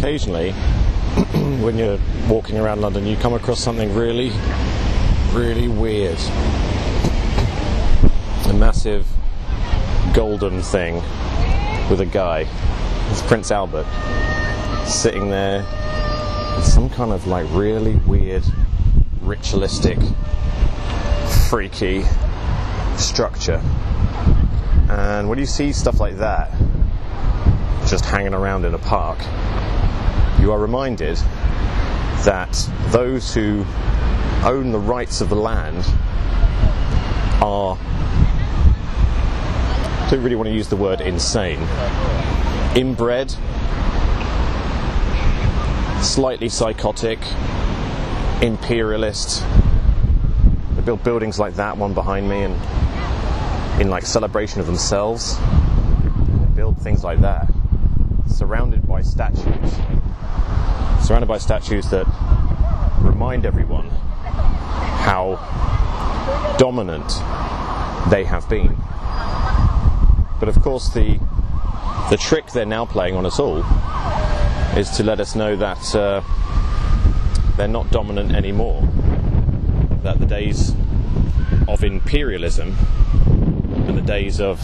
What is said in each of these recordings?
occasionally, when you're walking around London, you come across something really, really weird. A massive golden thing with a guy. It's Prince Albert sitting there with some kind of like really weird, ritualistic, freaky structure. And when you see stuff like that just hanging around in a park, you are reminded that those who own the rights of the land are, I don't really want to use the word insane, inbred, slightly psychotic, imperialist. They build buildings like that one behind me, and in like celebration of themselves. They build things like that, surrounded by statues that remind everyone how dominant they have been. But of course the trick they're now playing on us all is to let us know that they're not dominant anymore, that the days of imperialism and the days of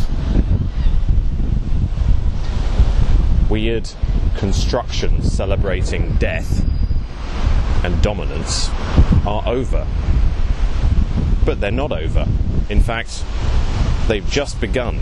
weird constructions celebrating death and dominance are over. But they're not over. In fact, they've just begun.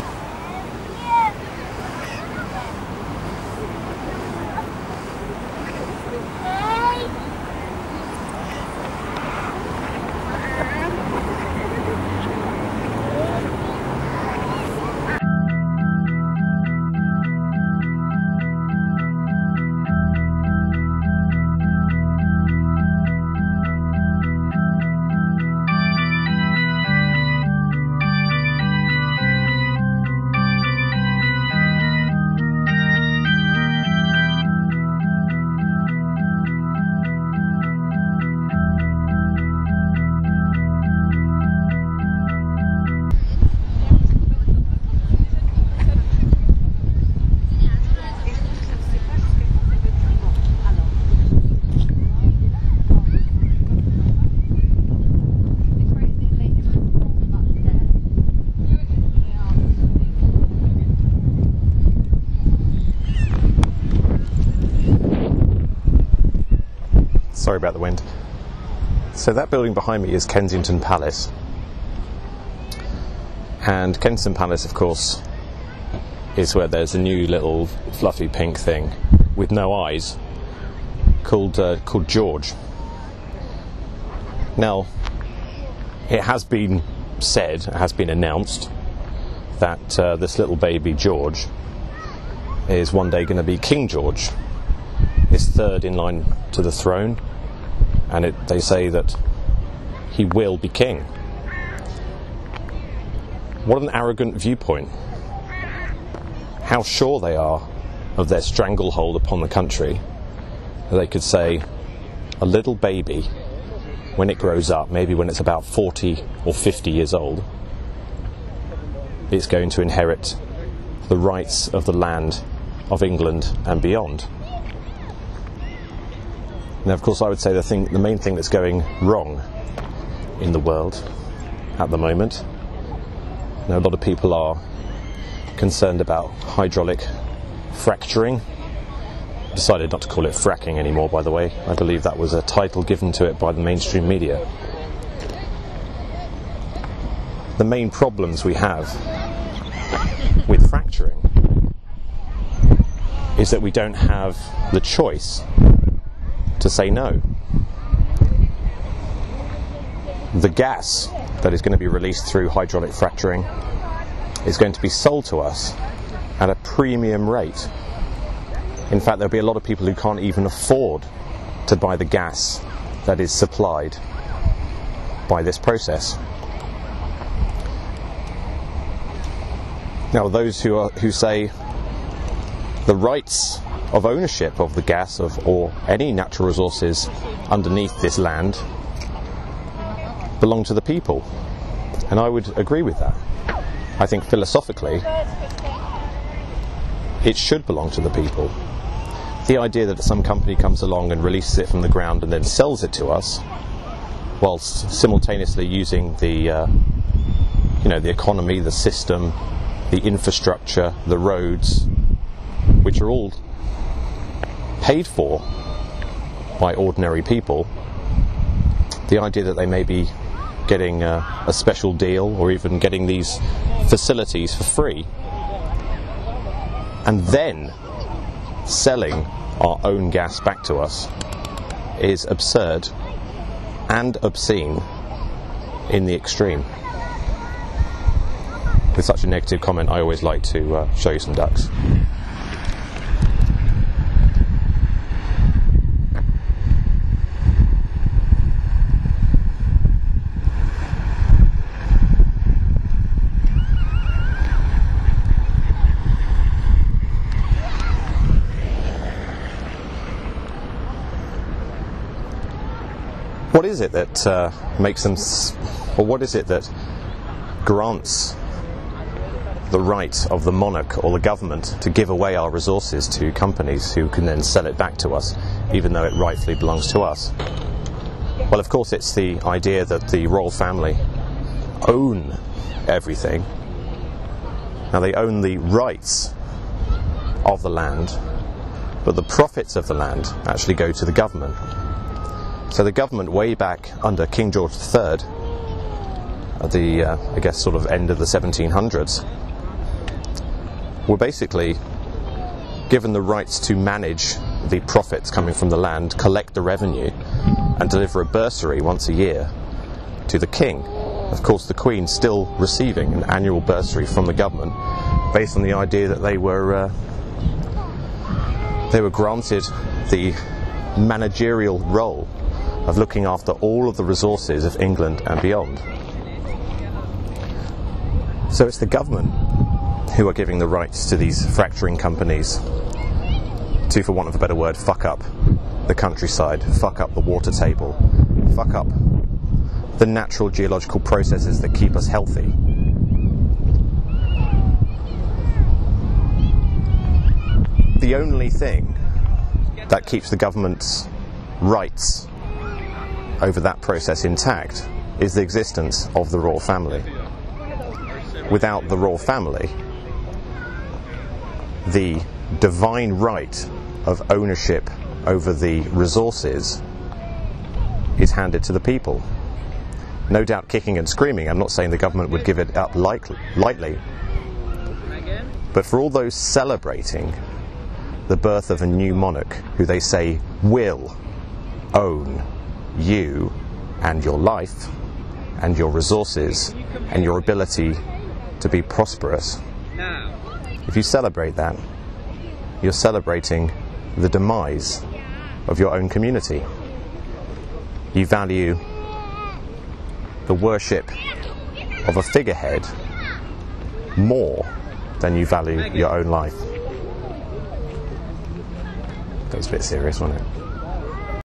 Sorry about the wind. So that building behind me is Kensington Palace. And Kensington Palace, of course, is where there's a new little fluffy pink thing with no eyes called George. Now, it has been said, it has been announced that this little baby George is one day going to be King George. Is third in line to the throne, and they say that he will be king. What an arrogant viewpoint. How sure they are of their stranglehold upon the country that they could say a little baby, when it grows up, maybe when it's about 40 or 50 years old, it's going to inherit the rights of the land of England and beyond. Now, of course, I would say the main thing that's going wrong in the world at the moment, a lot of people are concerned about hydraulic fracturing. I decided not to call it fracking anymore, by the way. I believe that was a title given to it by the mainstream media. The main problems we have with fracturing is that we don't have the choice to say no. The gas that is going to be released through hydraulic fracturing is going to be sold to us at a premium rate. In fact, there'll be a lot of people who can't even afford to buy the gas that is supplied by this process. Now, those who say the rights of ownership of the gas or any natural resources underneath this land belong to the people, and I would agree with that. I think philosophically it should belong to the people, the idea that some company comes along and releases it from the ground and then sells it to us, whilst simultaneously using the the economy, the system, the infrastructure, the roads, which are all paid for by ordinary people. The idea that they may be getting a special deal or even getting these facilities for free and then selling our own gas back to us is absurd and obscene in the extreme. With such a negative comment, I always like to show you some ducks. What is it that makes them, or what is it that grants the right of the monarch or the government to give away our resources to companies who can then sell it back to us, even though it rightfully belongs to us? Well, of course, it's the idea that the royal family own everything. Now, they own the rights of the land, but the profits of the land actually go to the government. So the government, way back under King George III, at the, I guess, sort of end of the 1700s, were basically given the rights to manage the profits coming from the land, collect the revenue, and deliver a bursary once a year to the king. Of course, the Queen still receiving an annual bursary from the government, based on the idea that they were granted the managerial role of looking after all of the resources of England and beyond. So it's the government who are giving the rights to these fracturing companies to, for want of a better word, fuck up the countryside, fuck up the water table, fuck up the natural geological processes that keep us healthy. The only thing that keeps the government's rights over that process intact is the existence of the royal family. Without the royal family, the divine right of ownership over the resources is handed to the people. No doubt kicking and screaming. I'm not saying the government would give it up lightly, but for all those celebrating the birth of a new monarch who they say will own you and your life and your resources and your ability to be prosperous, if you celebrate that, you're celebrating the demise of your own community. You value the worship of a figurehead more than you value your own life. That was a bit serious, wasn't it?